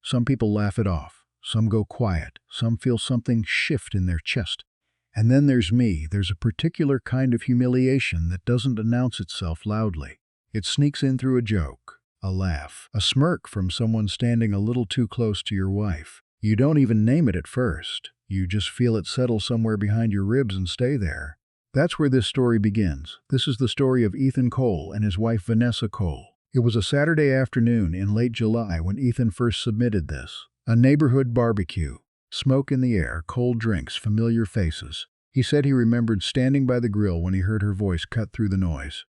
Some people laugh it off. Some go quiet. Some feel something shift in their chest. And then there's me. There's a particular kind of humiliation that doesn't announce itself loudly. It sneaks in through a joke, a laugh, a smirk from someone standing a little too close to your wife. You don't even name it at first. You just feel it settle somewhere behind your ribs and stay there. That's where this story begins. This is the story of Ethan Cole and his wife Vanessa Cole. It was a Saturday afternoon in late July when Ethan first submitted this. A neighborhood barbecue. Smoke in the air, cold drinks, familiar faces. He said he remembered standing by the grill when he heard her voice cut through the noise.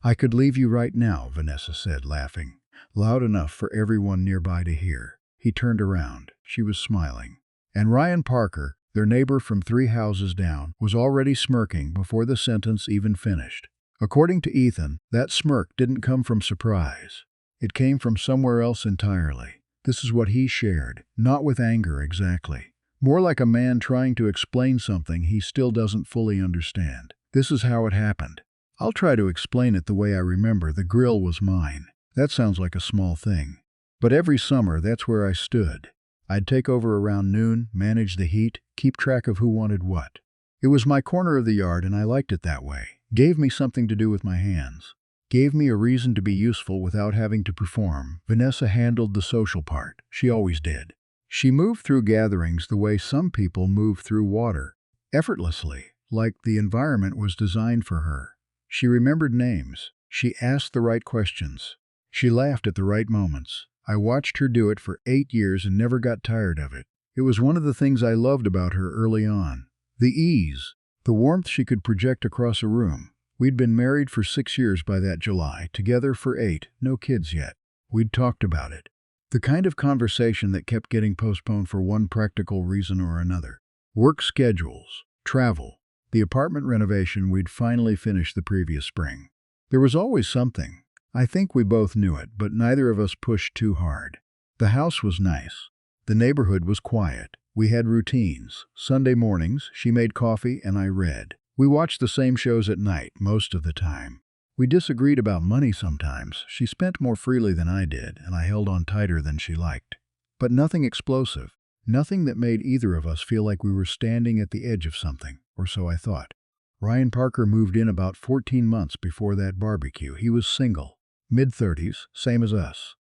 "I could leave you right now," Vanessa said, laughing, loud enough for everyone nearby to hear. He turned around. She was smiling. And Ryan Parker, their neighbor from 3 houses down, was already smirking before the sentence even finished. According to Ethan, that smirk didn't come from surprise. It came from somewhere else entirely. This is what he shared, not with anger exactly. More like a man trying to explain something he still doesn't fully understand. This is how it happened. I'll try to explain it the way I remember. The grill was mine. That sounds like a small thing. But every summer, that's where I stood. I'd take over around noon, manage the heat, keep track of who wanted what. It was my corner of the yard and I liked it that way. Gave me something to do with my hands. Gave me a reason to be useful without having to perform. Vanessa handled the social part. She always did. She moved through gatherings the way some people move through water. Effortlessly, like the environment was designed for her. She remembered names. She asked the right questions. She laughed at the right moments. I watched her do it for 8 years and never got tired of it. It was one of the things I loved about her early on. The ease. The warmth she could project across a room. We'd been married for 6 years by that July, together for 8, no kids yet. We'd talked about it. The kind of conversation that kept getting postponed for one practical reason or another. Work schedules, travel, the apartment renovation we'd finally finished the previous spring. There was always something. I think we both knew it, but neither of us pushed too hard. The house was nice. The neighborhood was quiet. We had routines. Sunday mornings, she made coffee and I read. We watched the same shows at night, most of the time. We disagreed about money sometimes. She spent more freely than I did, and I held on tighter than she liked. But nothing explosive. Nothing that made either of us feel like we were standing at the edge of something, or so I thought. Ryan Parker moved in about 14 months before that barbecue. He was single, mid-30s, same as us.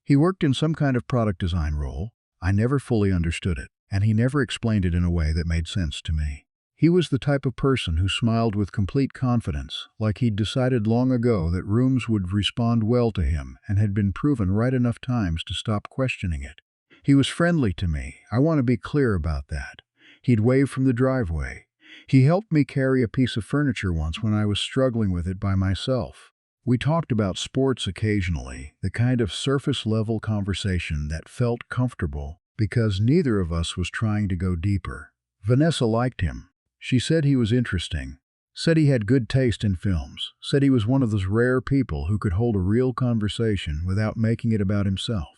He worked in some kind of product design role. I never fully understood it, and he never explained it in a way that made sense to me. He was the type of person who smiled with complete confidence, like he'd decided long ago that rooms would respond well to him and had been proven right enough times to stop questioning it. He was friendly to me. I want to be clear about that. He'd wave from the driveway. He helped me carry a piece of furniture once when I was struggling with it by myself. We talked about sports occasionally, the kind of surface-level conversation that felt comfortable because neither of us was trying to go deeper. Vanessa liked him. She said he was interesting, said he had good taste in films, said he was one of those rare people who could hold a real conversation without making it about himself.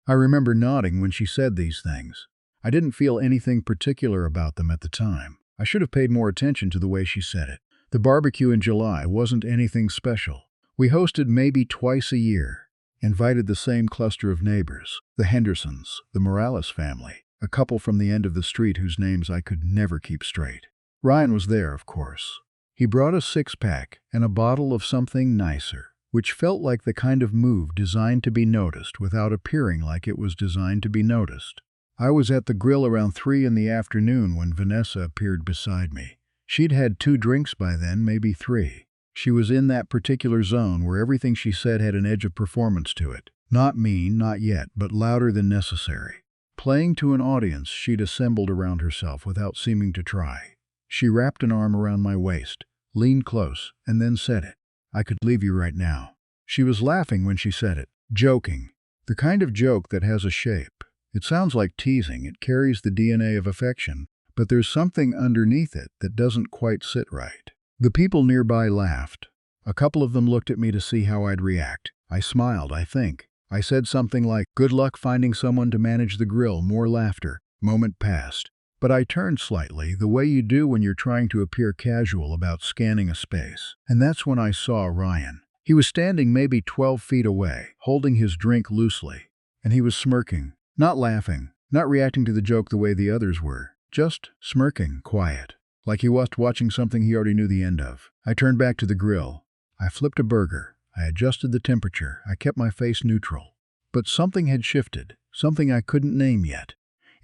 I remember nodding when she said these things. I didn't feel anything particular about them at the time. I should have paid more attention to the way she said it. The barbecue in July wasn't anything special. We hosted maybe twice a year, invited the same cluster of neighbors, the Hendersons, the Morales family, a couple from the end of the street whose names I could never keep straight. Ryan was there, of course. He brought a 6-pack and a bottle of something nicer, which felt like the kind of move designed to be noticed without appearing like it was designed to be noticed. I was at the grill around 3 in the afternoon when Vanessa appeared beside me. She'd had 2 drinks by then, maybe 3. She was in that particular zone where everything she said had an edge of performance to it. Not mean, not yet, but louder than necessary. Playing to an audience she'd assembled around herself without seeming to try. She wrapped an arm around my waist, leaned close, and then said it. "I could leave you right now." She was laughing when she said it, joking. The kind of joke that has a shape. It sounds like teasing, it carries the DNA of affection, but there's something underneath it that doesn't quite sit right. The people nearby laughed. A couple of them looked at me to see how I'd react. I smiled, I think. I said something like, "Good luck finding someone to manage the grill," more laughter. Moment passed. But I turned slightly, the way you do when you're trying to appear casual about scanning a space. And that's when I saw Ryan. He was standing maybe 12 feet away, holding his drink loosely. And he was smirking. Not laughing, not reacting to the joke the way the others were, just smirking, quiet, like he was watching something he already knew the end of. I turned back to the grill. I flipped a burger. I adjusted the temperature. I kept my face neutral. But something had shifted, something I couldn't name yet.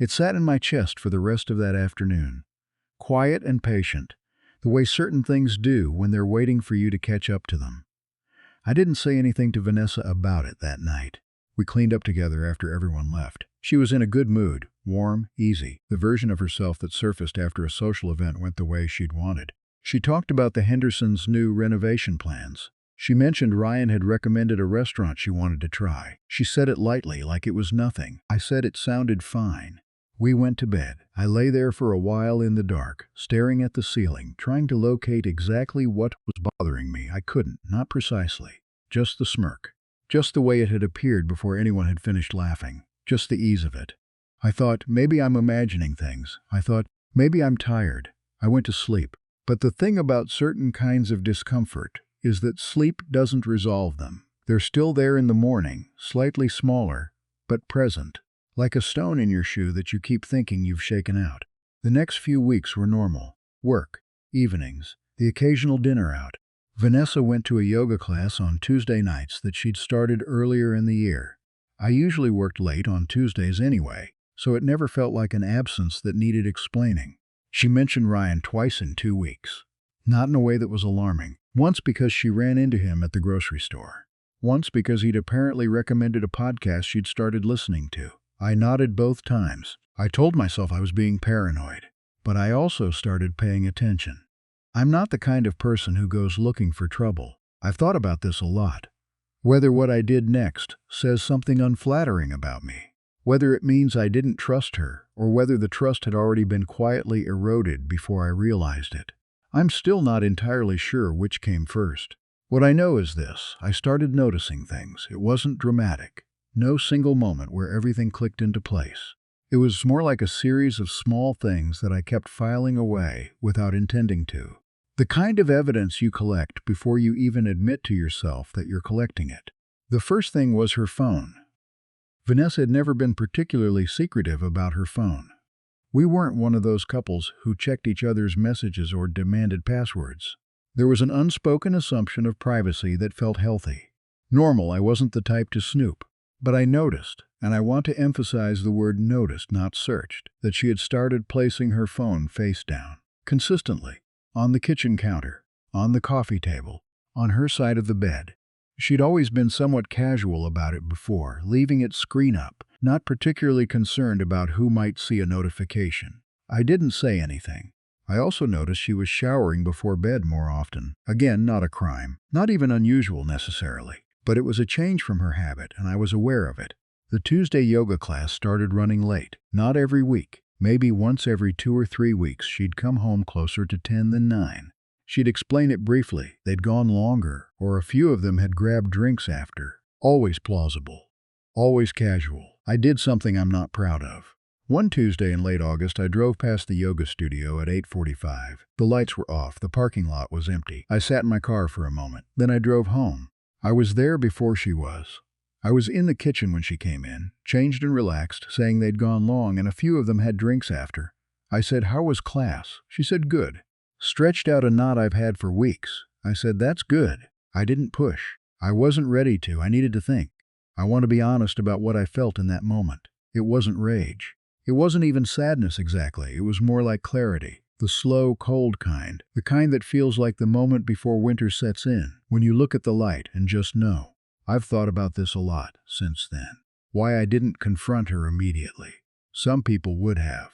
It sat in my chest for the rest of that afternoon. Quiet and patient, the way certain things do when they're waiting for you to catch up to them. I didn't say anything to Vanessa about it that night. We cleaned up together after everyone left. She was in a good mood, warm, easy, the version of herself that surfaced after a social event went the way she'd wanted. She talked about the Hendersons' new renovation plans. She mentioned Ryan had recommended a restaurant she wanted to try. She said it lightly, like it was nothing. I said it sounded fine. We went to bed. I lay there for a while in the dark, staring at the ceiling, trying to locate exactly what was bothering me. I couldn't, not precisely. Just the smirk. Just the way it had appeared before anyone had finished laughing. Just the ease of it. I thought, maybe I'm imagining things. I thought, maybe I'm tired. I went to sleep. But the thing about certain kinds of discomfort is that sleep doesn't resolve them. They're still there in the morning, slightly smaller, but present. Like a stone in your shoe that you keep thinking you've shaken out. The next few weeks were normal. Work, evenings, the occasional dinner out. Vanessa went to a yoga class on Tuesday nights that she'd started earlier in the year. I usually worked late on Tuesdays anyway, so it never felt like an absence that needed explaining. She mentioned Ryan twice in 2 weeks. Not in a way that was alarming. Once because she ran into him at the grocery store. Once because he'd apparently recommended a podcast she'd started listening to. I nodded both times. I told myself I was being paranoid, but I also started paying attention. I'm not the kind of person who goes looking for trouble. I've thought about this a lot. Whether what I did next says something unflattering about me. Whether it means I didn't trust her, or whether the trust had already been quietly eroded before I realized it. I'm still not entirely sure which came first. What I know is this: I started noticing things. It wasn't dramatic. No single moment where everything clicked into place. It was more like a series of small things that I kept filing away without intending to. The kind of evidence you collect before you even admit to yourself that you're collecting it. The first thing was her phone. Vanessa had never been particularly secretive about her phone. We weren't one of those couples who checked each other's messages or demanded passwords. There was an unspoken assumption of privacy that felt healthy. Normal. I wasn't the type to snoop. But I noticed, and I want to emphasize the word noticed, not searched, that she had started placing her phone face down. Consistently. On the kitchen counter. On the coffee table. On her side of the bed. She'd always been somewhat casual about it before, leaving it screen up, not particularly concerned about who might see a notification. I didn't say anything. I also noticed she was showering before bed more often. Again, not a crime. Not even unusual necessarily. But it was a change from her habit, and I was aware of it. The Tuesday yoga class started running late. Not every week. Maybe once every 2 or 3 weeks she'd come home closer to 10 than 9. She'd explain it briefly. They'd gone longer, or a few of them had grabbed drinks after. Always plausible. Always casual. I did something I'm not proud of. One Tuesday in late August, I drove past the yoga studio at 8:45. The lights were off. The parking lot was empty. I sat in my car for a moment. Then I drove home. I was there before she was. I was in the kitchen when she came in, changed and relaxed, saying they'd gone long and a few of them had drinks after. I said, "How was class?" She said, "Good." Stretched out a knot I've had for weeks. I said, "That's good." I didn't push. I wasn't ready to. I needed to think. I want to be honest about what I felt in that moment. It wasn't rage. It wasn't even sadness exactly. It was more like clarity. The slow, cold kind. The kind that feels like the moment before winter sets in, when you look at the light and just know. I've thought about this a lot since then. Why I didn't confront her immediately. Some people would have.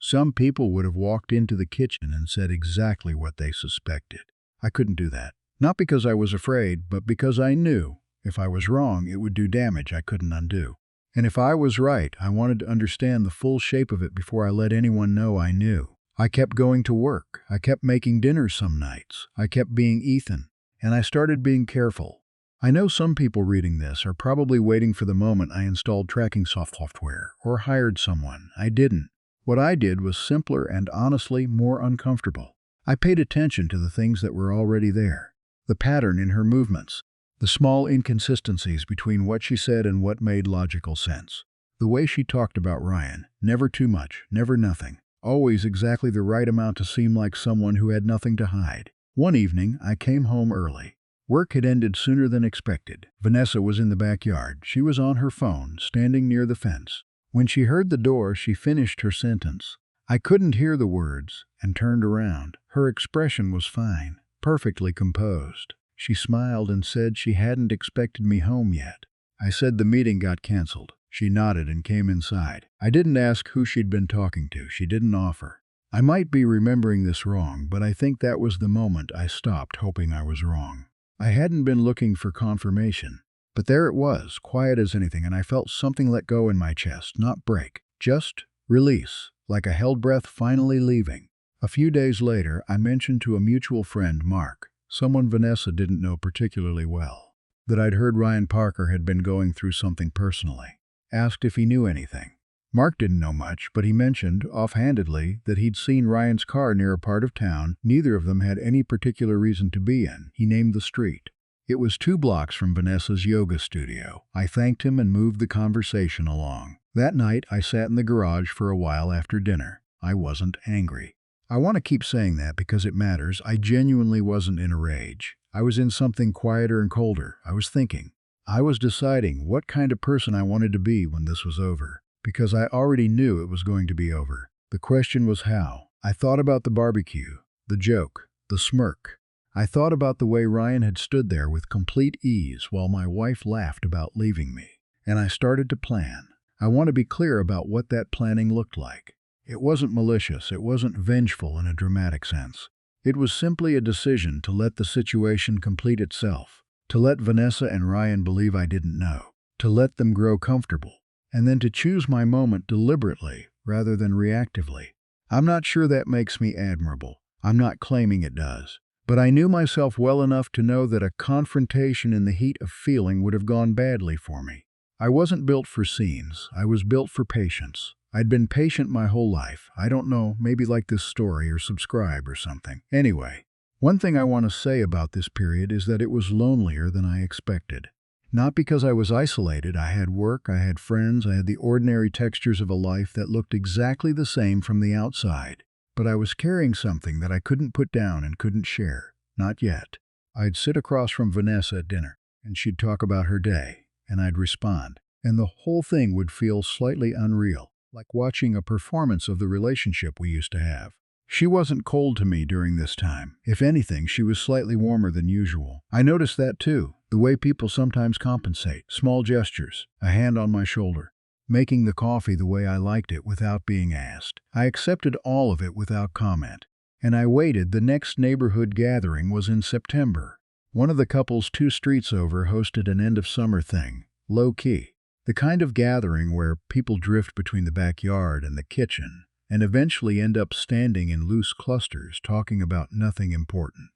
Some people would have walked into the kitchen and said exactly what they suspected. I couldn't do that. Not because I was afraid, but because I knew if I was wrong, it would do damage I couldn't undo. And if I was right, I wanted to understand the full shape of it before I let anyone know I knew. I kept going to work. I kept making dinner some nights. I kept being Ethan. And I started being careful. I know some people reading this are probably waiting for the moment I installed tracking software or hired someone. I didn't. What I did was simpler and honestly more uncomfortable. I paid attention to the things that were already there. The pattern in her movements. The small inconsistencies between what she said and what made logical sense. The way she talked about Ryan, never too much, never nothing. Always exactly the right amount to seem like someone who had nothing to hide. One evening, I came home early. Work had ended sooner than expected. Vanessa was in the backyard. She was on her phone, standing near the fence. When she heard the door, she finished her sentence. I couldn't hear the words, and turned around. Her expression was fine, perfectly composed. She smiled and said she hadn't expected me home yet. I said the meeting got canceled. She nodded and came inside. I didn't ask who she'd been talking to. She didn't offer. I might be remembering this wrong, but I think that was the moment I stopped hoping I was wrong. I hadn't been looking for confirmation. But there it was, quiet as anything, and I felt something let go in my chest, not break, just release, like a held breath finally leaving. A few days later, I mentioned to a mutual friend, Mark, someone Vanessa didn't know particularly well, that I'd heard Ryan Parker had been going through something personally. Asked if he knew anything. Mark didn't know much, but he mentioned, offhandedly, that he'd seen Ryan's car near a part of town neither of them had any particular reason to be in. He named the street. It was 2 blocks from Vanessa's yoga studio. I thanked him and moved the conversation along. That night, I sat in the garage for a while after dinner. I wasn't angry. I want to keep saying that because it matters. I genuinely wasn't in a rage. I was in something quieter and colder. I was thinking. I was deciding what kind of person I wanted to be when this was over, because I already knew it was going to be over. The question was how. I thought about the barbecue, the joke, the smirk. I thought about the way Ryan had stood there with complete ease while my wife laughed about leaving me. And I started to plan. I want to be clear about what that planning looked like. It wasn't malicious. It wasn't vengeful in a dramatic sense. It was simply a decision to let the situation complete itself. To let Vanessa and Ryan believe I didn't know. To let them grow comfortable. And then to choose my moment deliberately rather than reactively. I'm not sure that makes me admirable. I'm not claiming it does. But I knew myself well enough to know that a confrontation in the heat of feeling would have gone badly for me. I wasn't built for scenes. I was built for patience. I'd been patient my whole life. I don't know, maybe like this story or subscribe or something. Anyway, one thing I want to say about this period is that it was lonelier than I expected. Not because I was isolated. I had work, I had friends, I had the ordinary textures of a life that looked exactly the same from the outside. But I was carrying something that I couldn't put down and couldn't share. Not yet. I'd sit across from Vanessa at dinner, and she'd talk about her day, and I'd respond. And the whole thing would feel slightly unreal, like watching a performance of the relationship we used to have. She wasn't cold to me during this time. If anything, she was slightly warmer than usual. I noticed that too, the way people sometimes compensate. Small gestures, a hand on my shoulder, making the coffee the way I liked it without being asked. I accepted all of it without comment. And I waited. The next neighborhood gathering was in September. One of the couples 2 streets over hosted an end-of-summer thing, low-key. The kind of gathering where people drift between the backyard and the kitchen, and eventually end up standing in loose clusters talking about nothing important.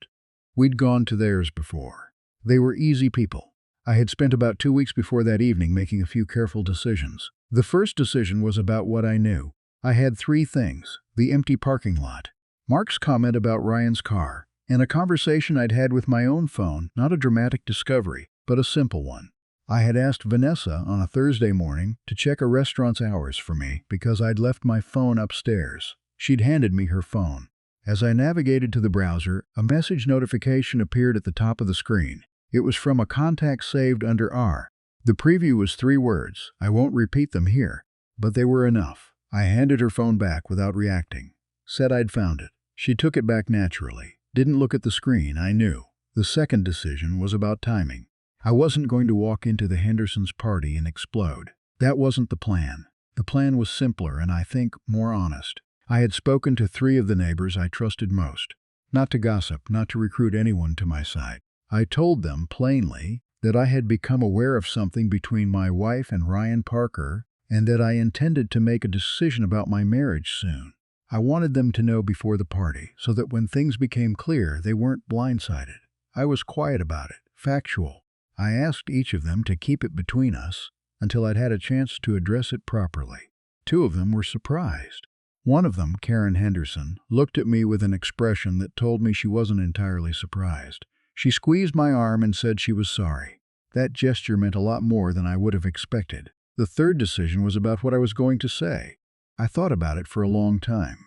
We'd gone to theirs before. They were easy people. I had spent about 2 weeks before that evening making a few careful decisions. The first decision was about what I knew. I had 3 things: the empty parking lot, Mark's comment about Ryan's car, and a conversation I'd had with my own phone, not a dramatic discovery, but a simple one. I had asked Vanessa on a Thursday morning to check a restaurant's hours for me because I'd left my phone upstairs. She'd handed me her phone. As I navigated to the browser, a message notification appeared at the top of the screen. It was from a contact saved under R. The preview was 3 words. I won't repeat them here, but they were enough. I handed her phone back without reacting. Said I'd found it. She took it back naturally. Didn't look at the screen, I knew. The second decision was about timing. I wasn't going to walk into the Hendersons' party and explode. That wasn't the plan. The plan was simpler and I think more honest. I had spoken to 3 of the neighbors I trusted most. Not to gossip, not to recruit anyone to my side. I told them plainly that I had become aware of something between my wife and Ryan Parker and that I intended to make a decision about my marriage soon. I wanted them to know before the party so that when things became clear, they weren't blindsided. I was quiet about it, factual. I asked each of them to keep it between us until I'd had a chance to address it properly. 2 of them were surprised. One of them, Karen Henderson, looked at me with an expression that told me she wasn't entirely surprised. She squeezed my arm and said she was sorry. That gesture meant a lot more than I would have expected. The third decision was about what I was going to say. I thought about it for a long time.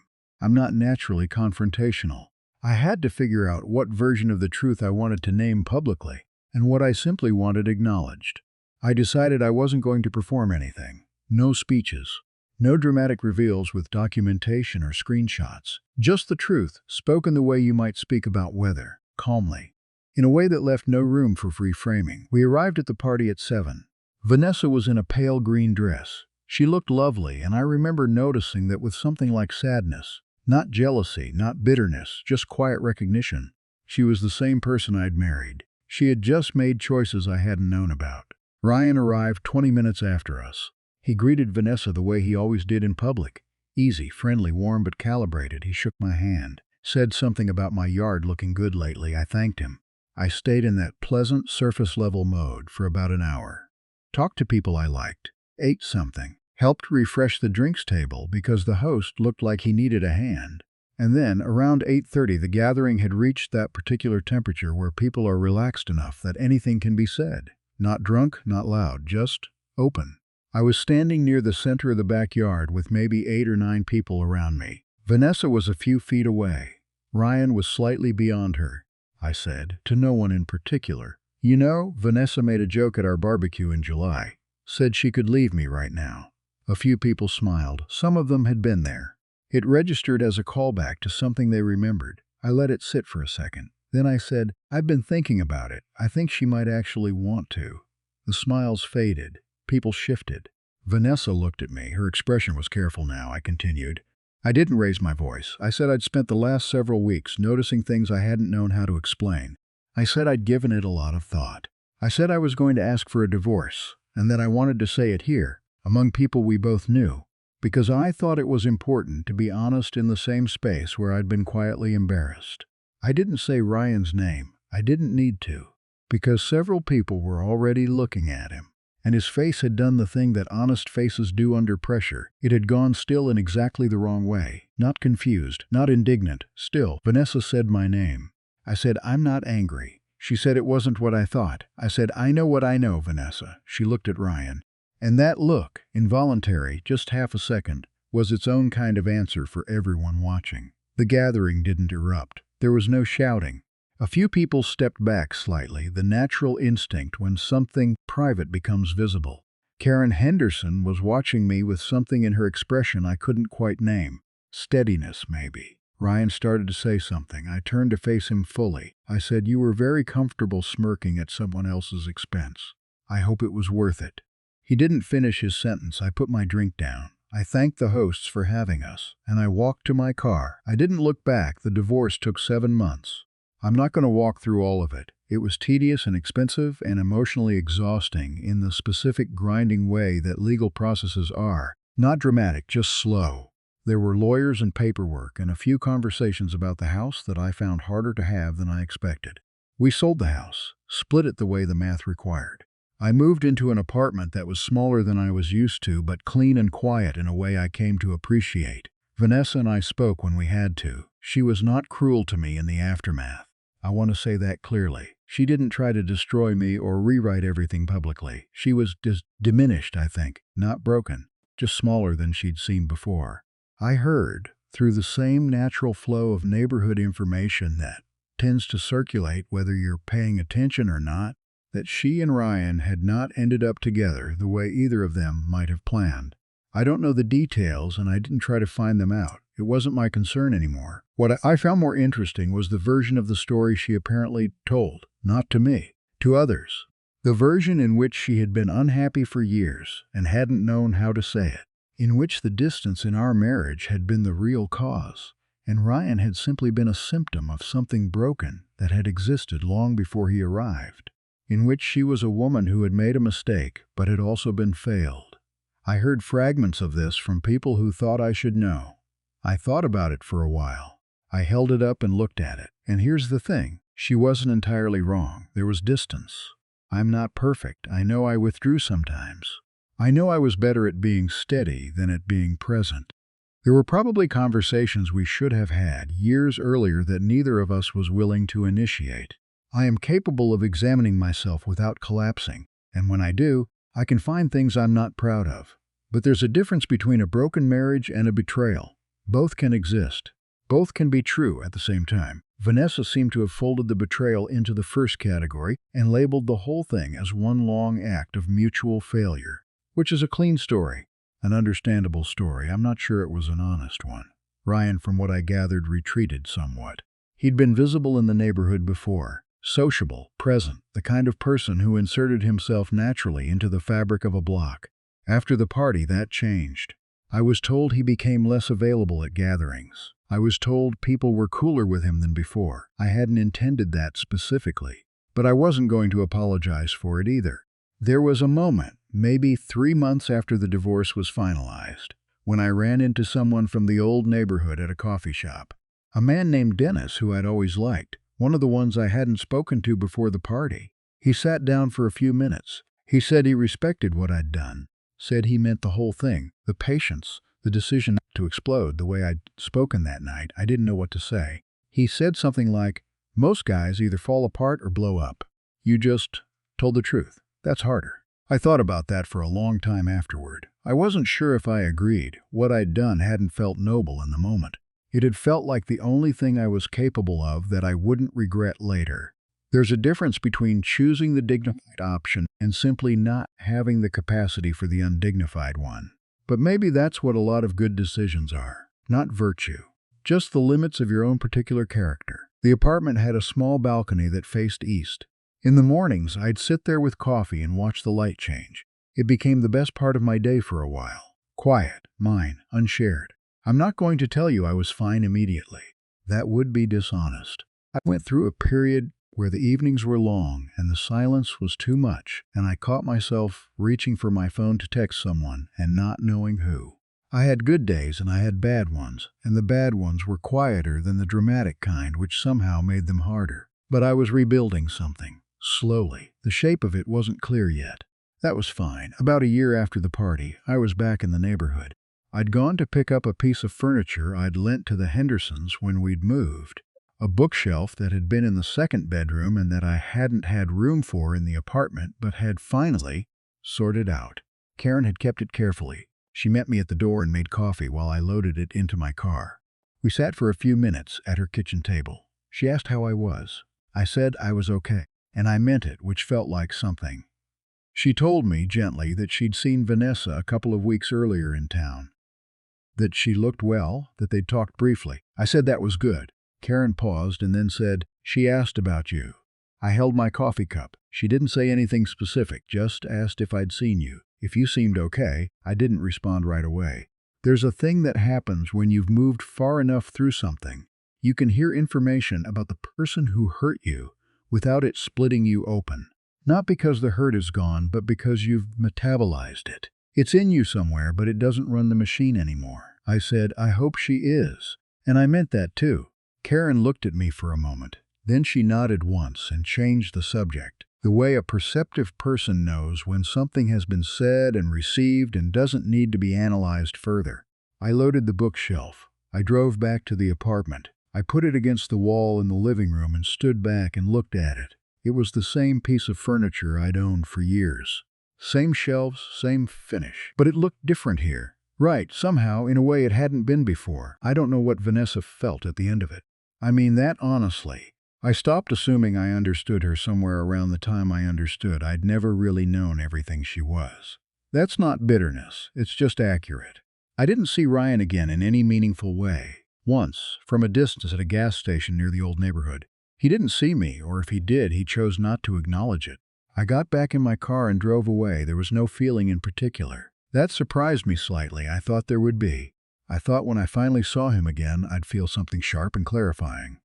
I'm not naturally confrontational. I had to figure out what version of the truth I wanted to name publicly, and what I simply wanted acknowledged. I decided I wasn't going to perform anything. No speeches. No dramatic reveals with documentation or screenshots. Just the truth, spoken the way you might speak about weather, calmly. In a way that left no room for free framing. We arrived at the party at 7. Vanessa was in a pale green dress. She looked lovely, and I remember noticing that with something like sadness. Not jealousy, not bitterness, just quiet recognition. She was the same person I'd married. She had just made choices I hadn't known about. Ryan arrived 20 minutes after us. He greeted Vanessa the way he always did in public. Easy, friendly, warm, but calibrated. He shook my hand. Said something about my yard looking good lately. I thanked him. I stayed in that pleasant, surface-level mode for about an hour. Talked to people I liked. Ate something. Helped refresh the drinks table because the host looked like he needed a hand. And then, around 8:30, the gathering had reached that particular temperature where people are relaxed enough that anything can be said. Not drunk, not loud, just open. I was standing near the center of the backyard with maybe 8 or 9 people around me. Vanessa was a few feet away. Ryan was slightly beyond her. I said, to no one in particular. You know, Vanessa made a joke at our barbecue in July. Said she could leave me right now. A few people smiled. Some of them had been there. It registered as a callback to something they remembered. I let it sit for a second. Then I said, I've been thinking about it. I think she might actually want to. The smiles faded. People shifted. Vanessa looked at me. Her expression was careful now. I continued. I didn't raise my voice. I said I'd spent the last several weeks noticing things I hadn't known how to explain. I said I'd given it a lot of thought. I said I was going to ask for a divorce, and that I wanted to say it here, among people we both knew, because I thought it was important to be honest in the same space where I'd been quietly embarrassed. I didn't say Ryan's name. I didn't need to, because several people were already looking at him. And his face had done the thing that honest faces do under pressure. It had gone still in exactly the wrong way. Not confused, not indignant, still. Vanessa said my name. I said, I'm not angry. She said it wasn't what I thought. I said, I know what I know, Vanessa. She looked at Ryan. And that look, involuntary, just half a second, was its own kind of answer for everyone watching. The gathering didn't erupt. There was no shouting. A few people stepped back slightly, the natural instinct when something private becomes visible. Karen Henderson was watching me with something in her expression I couldn't quite name. Steadiness, maybe. Ryan started to say something. I turned to face him fully. I said, you were very comfortable smirking at someone else's expense. I hope it was worth it. He didn't finish his sentence. I put my drink down. I thanked the hosts for having us, and I walked to my car. I didn't look back. The divorce took 7 months. I'm not going to walk through all of it. It was tedious and expensive and emotionally exhausting in the specific grinding way that legal processes are. Not dramatic, just slow. There were lawyers and paperwork and a few conversations about the house that I found harder to have than I expected. We sold the house, split it the way the math required. I moved into an apartment that was smaller than I was used to, but clean and quiet in a way I came to appreciate. Vanessa and I spoke when we had to. She was not cruel to me in the aftermath. I want to say that clearly. She didn't try to destroy me or rewrite everything publicly. She was diminished, I think, not broken, just smaller than she'd seen before. I heard, through the same natural flow of neighborhood information that tends to circulate whether you're paying attention or not, that she and Ryan had not ended up together the way either of them might have planned. I don't know the details, and I didn't try to find them out. It wasn't my concern anymore. What I found more interesting was the version of the story she apparently told, not to me, to others. The version in which she had been unhappy for years and hadn't known how to say it, in which the distance in our marriage had been the real cause, and Ryan had simply been a symptom of something broken that had existed long before he arrived, in which she was a woman who had made a mistake but had also been failed. I heard fragments of this from people who thought I should know. I thought about it for a while. I held it up and looked at it. And here's the thing. She wasn't entirely wrong. There was distance. I'm not perfect. I know I withdrew sometimes. I know I was better at being steady than at being present. There were probably conversations we should have had years earlier that neither of us was willing to initiate. I am capable of examining myself without collapsing, and when I do, I can find things I'm not proud of. But there's a difference between a broken marriage and a betrayal. Both can exist. Both can be true at the same time. Vanessa seemed to have folded the betrayal into the first category and labeled the whole thing as one long act of mutual failure, which is a clean story, an understandable story. I'm not sure it was an honest one. Ryan, from what I gathered, retreated somewhat. He'd been visible in the neighborhood before, sociable, present, the kind of person who inserted himself naturally into the fabric of a block. After the party, that changed. I was told he became less available at gatherings. I was told people were cooler with him than before. I hadn't intended that specifically, but I wasn't going to apologize for it either. There was a moment, maybe 3 months after the divorce was finalized, when I ran into someone from the old neighborhood at a coffee shop. A man named Dennis, who I'd always liked, one of the ones I hadn't spoken to before the party. He sat down for a few minutes. He said he respected what I'd done, said he meant the whole thing, the patience, the decision not to explode the way I'd spoken that night. I didn't know what to say. He said something like, "Most guys either fall apart or blow up. You just told the truth. That's harder." I thought about that for a long time afterward. I wasn't sure if I agreed. What I'd done hadn't felt noble in the moment. It had felt like the only thing I was capable of that I wouldn't regret later. There's a difference between choosing the dignified option and simply not having the capacity for the undignified one. But maybe that's what a lot of good decisions are. Not virtue. Just the limits of your own particular character. The apartment had a small balcony that faced east. In the mornings, I'd sit there with coffee and watch the light change. It became the best part of my day for a while. Quiet, mine, unshared. I'm not going to tell you I was fine immediately. That would be dishonest. I went through a period where the evenings were long and the silence was too much, and I caught myself reaching for my phone to text someone and not knowing who. I had good days and I had bad ones, and the bad ones were quieter than the dramatic kind, which somehow made them harder. But I was rebuilding something, slowly. The shape of it wasn't clear yet. That was fine. About a year after the party, I was back in the neighborhood. I'd gone to pick up a piece of furniture I'd lent to the Hendersons when we'd moved. A bookshelf that had been in the second bedroom and that I hadn't had room for in the apartment but had finally sorted out. Karen had kept it carefully. She met me at the door and made coffee while I loaded it into my car. We sat for a few minutes at her kitchen table. She asked how I was. I said I was okay, and I meant it, which felt like something. She told me gently that she'd seen Vanessa a couple of weeks earlier in town, that she looked well, that they'd talked briefly. I said that was good. Karen paused and then said, "She asked about you." I held my coffee cup. She didn't say anything specific, just asked if I'd seen you. If you seemed okay. I didn't respond right away. There's a thing that happens when you've moved far enough through something. You can hear information about the person who hurt you without it splitting you open. Not because the hurt is gone, but because you've metabolized it. It's in you somewhere, but it doesn't run the machine anymore. I said, "I hope she is." And I meant that too. Karen looked at me for a moment. Then she nodded once and changed the subject. The way a perceptive person knows when something has been said and received and doesn't need to be analyzed further. I loaded the bookshelf. I drove back to the apartment. I put it against the wall in the living room and stood back and looked at it. It was the same piece of furniture I'd owned for years. Same shelves, same finish. But it looked different here. Right, somehow, in a way it hadn't been before. I don't know what Vanessa felt at the end of it. I mean that honestly. I stopped assuming I understood her somewhere around the time I understood I'd never really known everything she was. That's not bitterness, it's just accurate. I didn't see Ryan again in any meaningful way. Once, from a distance at a gas station near the old neighborhood. He didn't see me, or if he did, he chose not to acknowledge it. I got back in my car and drove away. There was no feeling in particular. That surprised me slightly. I thought there would be. I thought when I finally saw him again, I'd feel something sharp and clarifying.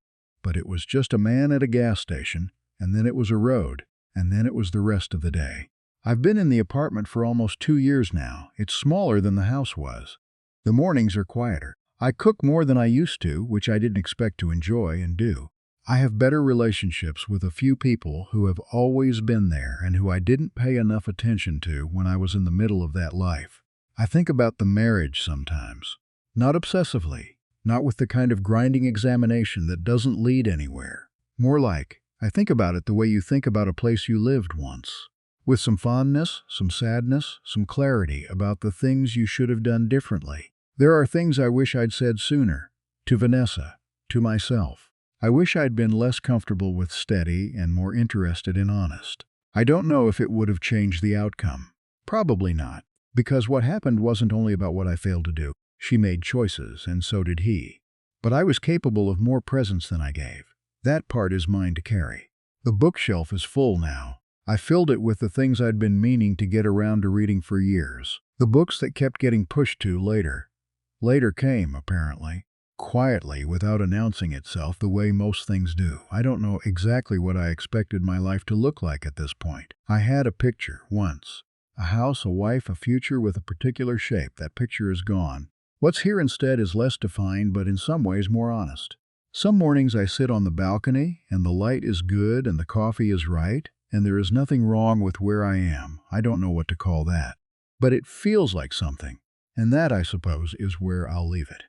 But it was just a man at a gas station, and then it was a road, and then it was the rest of the day. I've been in the apartment for almost 2 years now. It's smaller than the house was. The mornings are quieter. I cook more than I used to, which I didn't expect to enjoy and do. I have better relationships with a few people who have always been there and who I didn't pay enough attention to when I was in the middle of that life. I think about the marriage sometimes. Not obsessively, not with the kind of grinding examination that doesn't lead anywhere. More like, I think about it the way you think about a place you lived once. with some fondness, some sadness, some clarity about the things you should have done differently. There are things I wish I'd said sooner, to Vanessa, to myself. I wish I'd been less comfortable with steady and more interested in honest. I don't know if it would have changed the outcome. Probably not, because what happened wasn't only about what I failed to do. She made choices, and so did he. But I was capable of more presence than I gave. That part is mine to carry. The bookshelf is full now. I filled it with the things I'd been meaning to get around to reading for years. The books that kept getting pushed to later. Later came, apparently. Quietly, without announcing itself the way most things do. I don't know exactly what I expected my life to look like at this point. I had a picture, once. A house, a wife, a future with a particular shape. That picture is gone. What's here instead is less defined, but in some ways more honest. Some mornings I sit on the balcony, and the light is good, and the coffee is right, and there is nothing wrong with where I am. I don't know what to call that. But it feels like something. And that, I suppose, is where I'll leave it.